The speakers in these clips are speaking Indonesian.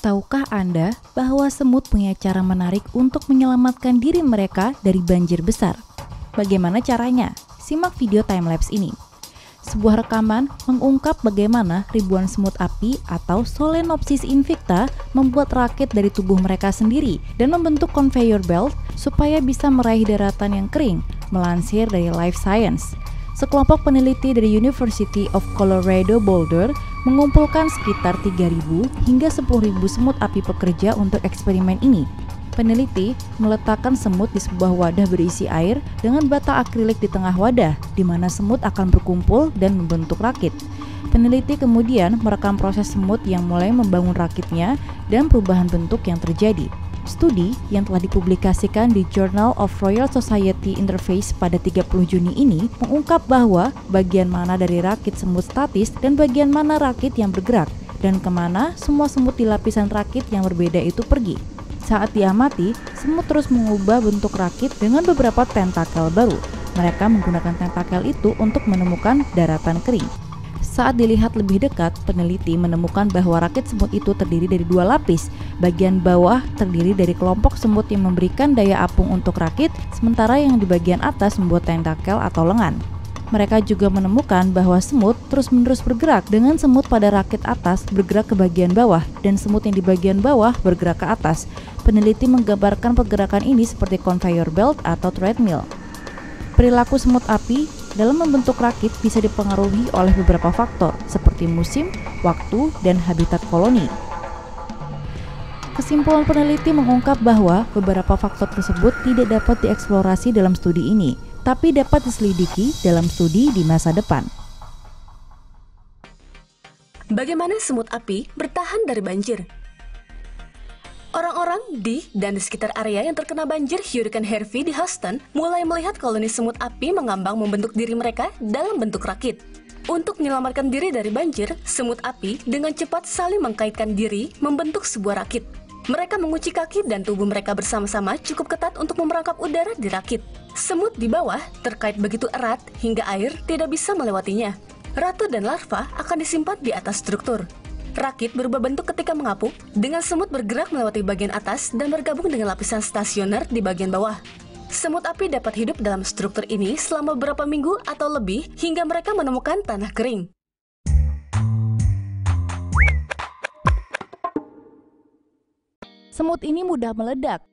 Tahukah Anda bahwa semut punya cara menarik untuk menyelamatkan diri mereka dari banjir besar? Bagaimana caranya? Simak video timelapse ini. Sebuah rekaman mengungkap bagaimana ribuan semut api atau Solenopsis invicta membuat rakit dari tubuh mereka sendiri dan membentuk conveyor belt supaya bisa meraih daratan yang kering, melansir dari Life Science. Sekelompok peneliti dari University of Colorado Boulder mengumpulkan sekitar 3.000 hingga 10.000 semut api pekerja untuk eksperimen ini. Peneliti meletakkan semut di sebuah wadah berisi air dengan bata akrilik di tengah wadah, di mana semut akan berkumpul dan membentuk rakit. Peneliti kemudian merekam proses semut yang mulai membangun rakitnya dan perubahan bentuk yang terjadi. Studi yang telah dipublikasikan di Journal of Royal Society Interface pada 30 Juni ini mengungkap bahwa bagian mana dari rakit semut statis dan bagian mana rakit yang bergerak, dan kemana semua semut di lapisan rakit yang berbeda itu pergi. Saat diamati, semut terus mengubah bentuk rakit dengan beberapa tentakel baru. Mereka menggunakan tentakel itu untuk menemukan daratan kering. Saat dilihat lebih dekat, peneliti menemukan bahwa rakit semut itu terdiri dari dua lapis. Bagian bawah terdiri dari kelompok semut yang memberikan daya apung untuk rakit, sementara yang di bagian atas membuat tentakel atau lengan. Mereka juga menemukan bahwa semut terus-menerus bergerak dengan semut pada rakit atas bergerak ke bagian bawah dan semut yang di bagian bawah bergerak ke atas. Peneliti menggambarkan pergerakan ini seperti conveyor belt atau treadmill. Perilaku semut api dalam membentuk rakit bisa dipengaruhi oleh beberapa faktor seperti musim, waktu, dan habitat koloni. Kesimpulan peneliti mengungkap bahwa beberapa faktor tersebut tidak dapat dieksplorasi dalam studi ini, tapi dapat diselidiki dalam studi di masa depan. Bagaimana semut api bertahan dari banjir? Orang-orang di dan di sekitar area yang terkena banjir Hurricane Harvey di Houston mulai melihat koloni semut api mengambang membentuk diri mereka dalam bentuk rakit. Untuk menyelamatkan diri dari banjir, semut api dengan cepat saling mengkaitkan diri membentuk sebuah rakit. Mereka mengunci kaki dan tubuh mereka bersama-sama cukup ketat untuk memerangkap udara di rakit. Semut di bawah terkait begitu erat hingga air tidak bisa melewatinya. Ratu dan larva akan disimpan di atas struktur. Rakit berubah bentuk ketika mengapung, dengan semut bergerak melewati bagian atas dan bergabung dengan lapisan stasioner di bagian bawah. Semut api dapat hidup dalam struktur ini selama beberapa minggu atau lebih hingga mereka menemukan tanah kering. Semut ini mudah meledak.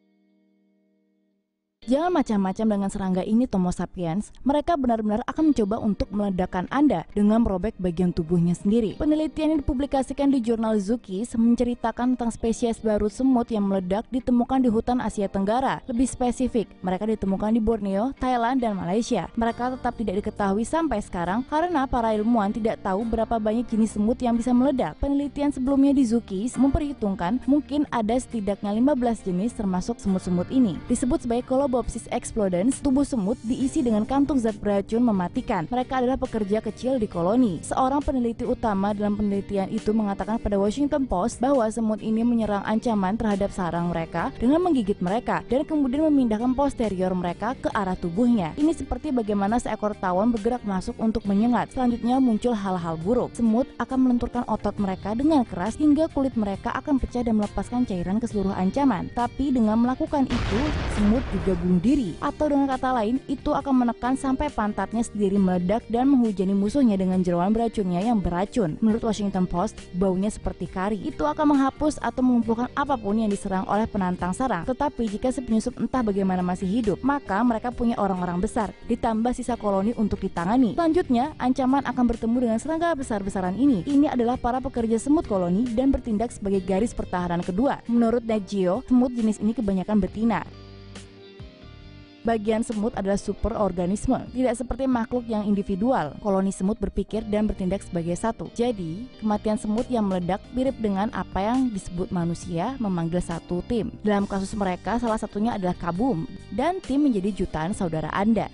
Jangan macam-macam dengan serangga ini, Homo sapiens. Mereka benar-benar akan mencoba untuk meledakkan Anda dengan merobek bagian tubuhnya sendiri. Penelitian yang dipublikasikan di jurnal Zookeys menceritakan tentang spesies baru semut yang meledak ditemukan di hutan Asia Tenggara. Lebih spesifik, mereka ditemukan di Borneo, Thailand, dan Malaysia. Mereka tetap tidak diketahui sampai sekarang karena para ilmuwan tidak tahu berapa banyak jenis semut yang bisa meledak. Penelitian sebelumnya di Zookeys memperhitungkan mungkin ada setidaknya 15 jenis termasuk semut-semut ini. Disebut sebagai Colobopsis explodens, tubuh semut diisi dengan kantung zat beracun mematikan. Mereka adalah pekerja kecil di koloni. Seorang peneliti utama dalam penelitian itu mengatakan pada Washington Post bahwa semut ini menyerang ancaman terhadap sarang mereka dengan menggigit mereka dan kemudian memindahkan posterior mereka ke arah tubuhnya. Ini seperti bagaimana seekor tawon bergerak masuk untuk menyengat. Selanjutnya muncul hal-hal buruk. Semut akan melenturkan otot mereka dengan keras hingga kulit mereka akan pecah dan melepaskan cairan ke seluruh ancaman. Tapi dengan melakukan itu, semut juga bunuh diri, atau dengan kata lain, itu akan menekan sampai pantatnya sendiri meledak dan menghujani musuhnya dengan jeroan beracunnya yang beracun. Menurut Washington Post, baunya seperti kari. Itu akan menghapus atau mengumpulkan apapun yang diserang oleh penantang sarang. Tetapi jika si penyusup entah bagaimana masih hidup, maka mereka punya orang-orang besar, ditambah sisa koloni untuk ditangani. Selanjutnya, ancaman akan bertemu dengan serangga besar-besaran ini. Ini adalah para pekerja semut koloni dan bertindak sebagai garis pertahanan kedua. Menurut Nat Geo, semut jenis ini kebanyakan betina. Bagian semut adalah superorganisme, tidak seperti makhluk yang individual. Koloni semut berpikir dan bertindak sebagai satu. Jadi, kematian semut yang meledak mirip dengan apa yang disebut manusia memanggil satu tim. Dalam kasus mereka, salah satunya adalah kabum, dan tim menjadi jutaan saudara Anda.